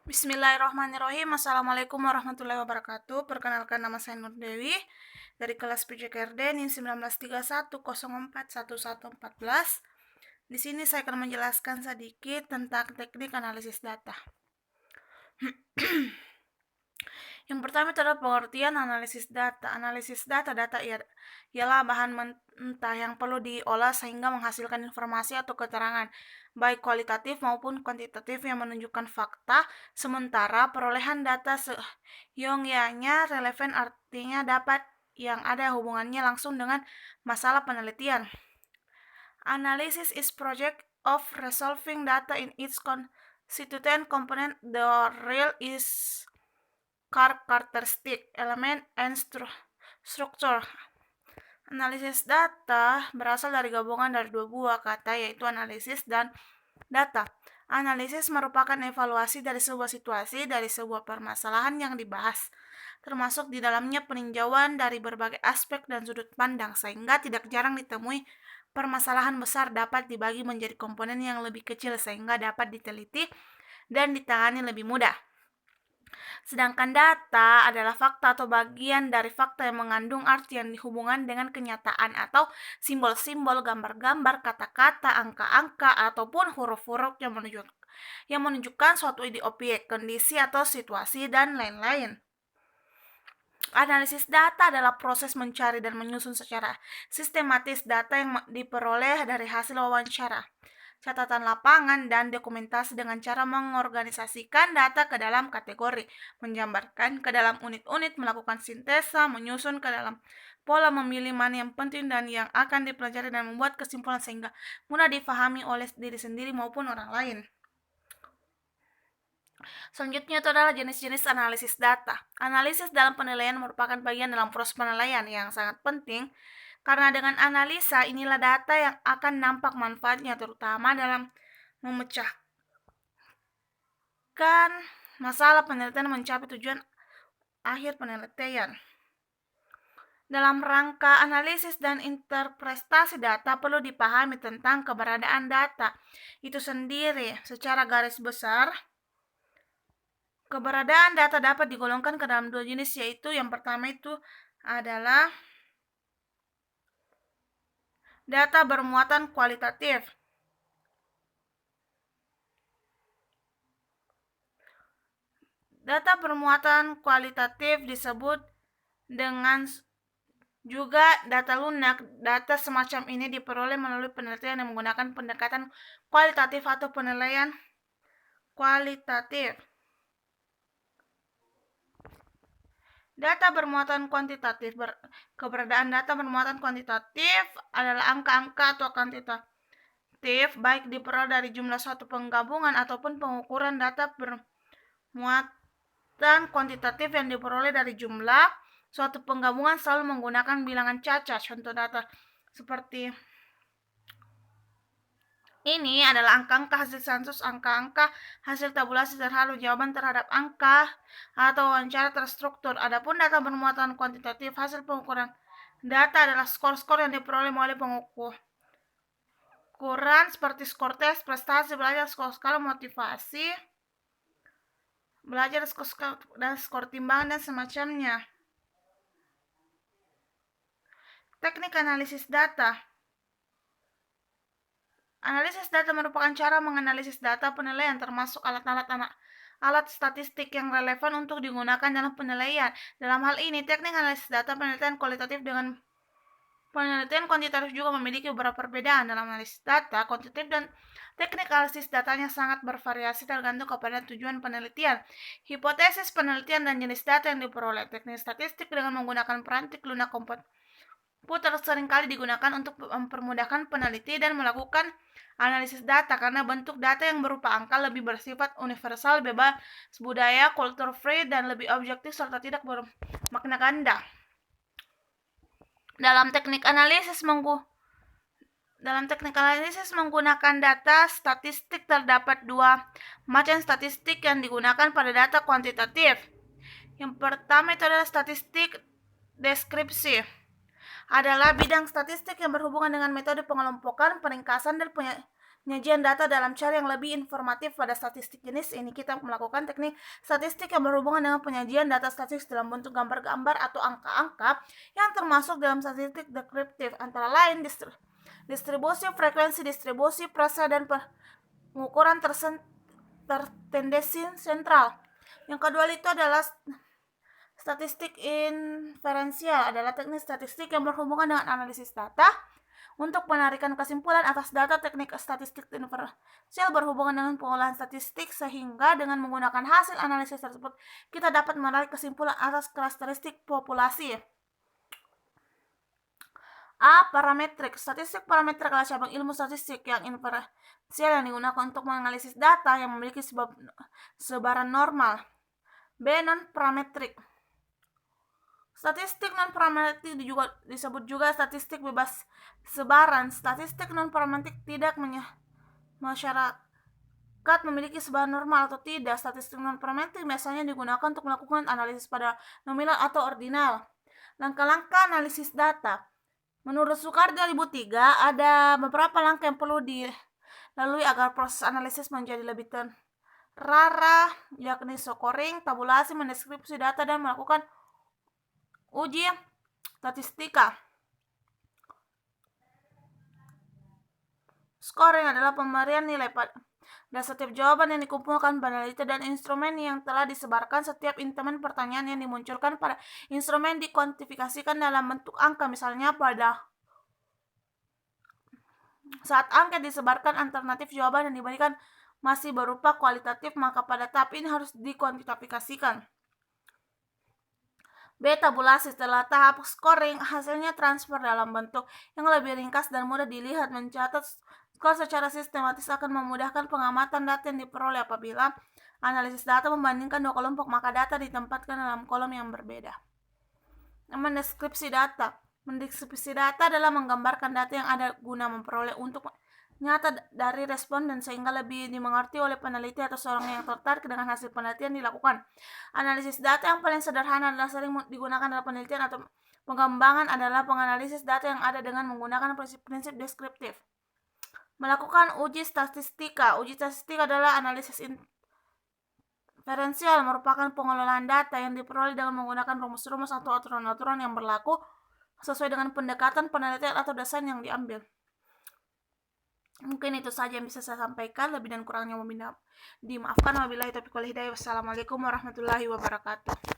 Bismillahirrahmanirrahim. Assalamualaikum warahmatullahi wabarakatuh. Perkenalkan, nama saya Nur Dewi dari kelas PJKRD NIM 1931041114. Di sini saya akan menjelaskan sedikit tentang teknik analisis data. Yang pertama itu adalah pengertian analisis data. Analisis data ialah bahan mentah yang perlu diolah sehingga menghasilkan informasi atau keterangan, baik kualitatif maupun kuantitatif yang menunjukkan fakta, sementara perolehan data seyogyanya relevan artinya dapat yang ada hubungannya langsung dengan masalah penelitian. Analysis is project of resolving data in its constituent component. The real is characteristic, element, and structure. Analisis data berasal dari gabungan dari dua buah kata, yaitu analisis dan data. Analisis merupakan evaluasi dari sebuah situasi, dari sebuah permasalahan yang dibahas, termasuk di dalamnya peninjauan dari berbagai aspek dan sudut pandang, sehingga tidak jarang ditemui permasalahan besar dapat dibagi menjadi komponen yang lebih kecil sehingga dapat diteliti dan ditangani lebih mudah. Sedangkan data adalah fakta atau bagian dari fakta yang mengandung arti yang dihubungkan dengan kenyataan atau simbol-simbol, gambar-gambar, kata-kata, angka-angka, ataupun huruf-huruf yang menunjukkan suatu objek, kondisi, atau situasi, dan lain-lain. Analisis data adalah proses mencari dan menyusun secara sistematis data yang diperoleh dari hasil wawancara, catatan lapangan, dan dokumentasi dengan cara mengorganisasikan data ke dalam kategori, menjabarkan ke dalam unit-unit, melakukan sintesa, menyusun ke dalam pola, memilih mana yang penting dan yang akan dipelajari, dan membuat kesimpulan sehingga mudah difahami oleh diri sendiri maupun orang lain. Selanjutnya itu adalah jenis-jenis analisis data. Analisis dalam penilaian merupakan bagian dalam proses penilaian yang sangat penting, karena dengan analisa inilah data yang akan nampak manfaatnya, terutama dalam memecahkan masalah penelitian mencapai tujuan akhir penelitian. Dalam rangka analisis dan interpretasi data, perlu dipahami tentang keberadaan data itu sendiri. Secara garis besar, keberadaan data dapat digolongkan ke dalam dua jenis, yaitu yang pertama itu adalah data bermuatan kualitatif. Data bermuatan kualitatif disebut dengan juga data lunak. Data semacam ini diperoleh melalui penelitian yang menggunakan pendekatan kualitatif atau penilaian kualitatif. Data bermuatan kuantitatif. Keberadaan data bermuatan kuantitatif adalah angka-angka atau kuantitatif, baik diperoleh dari jumlah suatu penggabungan ataupun pengukuran. Data bermuatan kuantitatif yang diperoleh dari jumlah suatu penggabungan selalu menggunakan bilangan cacat. Contoh data seperti ini adalah angka-angka hasil sensus, angka-angka hasil tabulasi terhadap jawaban terhadap angka atau wawancara terstruktur. Adapun data bermuatan kuantitatif, hasil pengukuran data adalah skor-skor yang diperoleh melalui pengukuran seperti skor tes, prestasi belajar, skor skala motivasi belajar, skor dan skor timbangan dan semacamnya. Teknik analisis data. Analisis data merupakan cara menganalisis data penilaian, termasuk alat statistik yang relevan untuk digunakan dalam penilaian. Dalam hal ini, teknik analisis data penelitian kualitatif dengan penelitian kuantitatif juga memiliki beberapa perbedaan. Dalam analisis data kuantitatif dan teknik analisis datanya sangat bervariasi tergantung kepada tujuan penelitian, hipotesis penelitian, dan jenis data yang diperoleh. Teknik statistik dengan menggunakan perantik lunak komputer seringkali digunakan untuk mempermudahkan peneliti dan melakukan analisis data karena bentuk data yang berupa angka lebih bersifat universal, bebas budaya, culture free, dan lebih objektif serta tidak bermakna ganda. Dalam teknik analisis menggunakan data statistik, terdapat dua macam statistik yang digunakan pada data kuantitatif. Yang pertama itu adalah statistik deskripsi. Adalah bidang statistik yang berhubungan dengan metode pengelompokan, peringkasan, dan penyajian data dalam cara yang lebih informatif pada statistik jenis ini, kita melakukan teknik statistik yang berhubungan dengan penyajian data statistik dalam bentuk gambar-gambar atau angka-angka yang termasuk dalam statistik deskriptif, antara lain distribusi frekuensi, distribusi presa, dan pengukuran tertendensi sentral. Yang kedua itu adalah statistik inferensial, adalah teknik statistik yang berhubungan dengan analisis data untuk penarikan kesimpulan atas data. Teknik statistik inferensial berhubungan dengan pengolahan statistik, sehingga dengan menggunakan hasil analisis tersebut kita dapat menarik kesimpulan atas karakteristik populasi. A. Parametrik. Statistik parametrik adalah cabang ilmu statistik yang inferensial yang digunakan untuk menganalisis data yang memiliki sebaran normal. B. Non-parametrik. Statistik non-parametrik disebut juga statistik bebas sebaran. Statistik non-parametrik tidak masyarakat memiliki sebaran normal atau tidak. Statistik non-parametrik biasanya digunakan untuk melakukan analisis pada nominal atau ordinal. Langkah-langkah analisis data. Menurut Soekarno 2003, ada beberapa langkah yang perlu dilalui agar proses analisis menjadi lebih terarah, yakni scoring, tabulasi, mendeskripsi data, dan melakukan uji statistika. Scoring adalah pemberian nilai pada setiap jawaban yang dikumpulkan peneliti dan instrumen yang telah disebarkan. Setiap instrumen pertanyaan yang dimunculkan pada instrumen dikuantifikasikan dalam bentuk angka. Misalnya, pada saat angka disebarkan, alternatif jawaban yang diberikan masih berupa kualitatif, maka pada tahap ini harus dikuantifikasikan. B. Tabulasi. Setelah tahap scoring, hasilnya transfer dalam bentuk yang lebih ringkas dan mudah dilihat. Mencatat skor secara sistematis akan memudahkan pengamatan data yang diperoleh. Apabila analisis data membandingkan dua kelompok, maka data ditempatkan dalam kolom yang berbeda. Mendeskripsi data. Mendeskripsi data adalah menggambarkan data yang ada guna memperoleh untuk nyata dari responden sehingga lebih dimengerti oleh peneliti atau seorang yang tertarik dengan hasil penelitian dilakukan. Analisis data yang paling sederhana adalah sering digunakan dalam penelitian atau pengembangan adalah penganalisis data yang ada dengan menggunakan prinsip-prinsip deskriptif. Melakukan uji statistika. Uji statistika adalah analisis inferensial, merupakan pengelolaan data yang diperoleh dengan menggunakan rumus-rumus atau aturan-aturan yang berlaku sesuai dengan pendekatan penelitian atau dasar yang diambil. Mungkin itu saja yang bisa saya sampaikan. Lebih dan kurangnya dimaafkan. Wabillahi taufiq wal hidayah. Wassalamualaikum warahmatullahi wabarakatuh.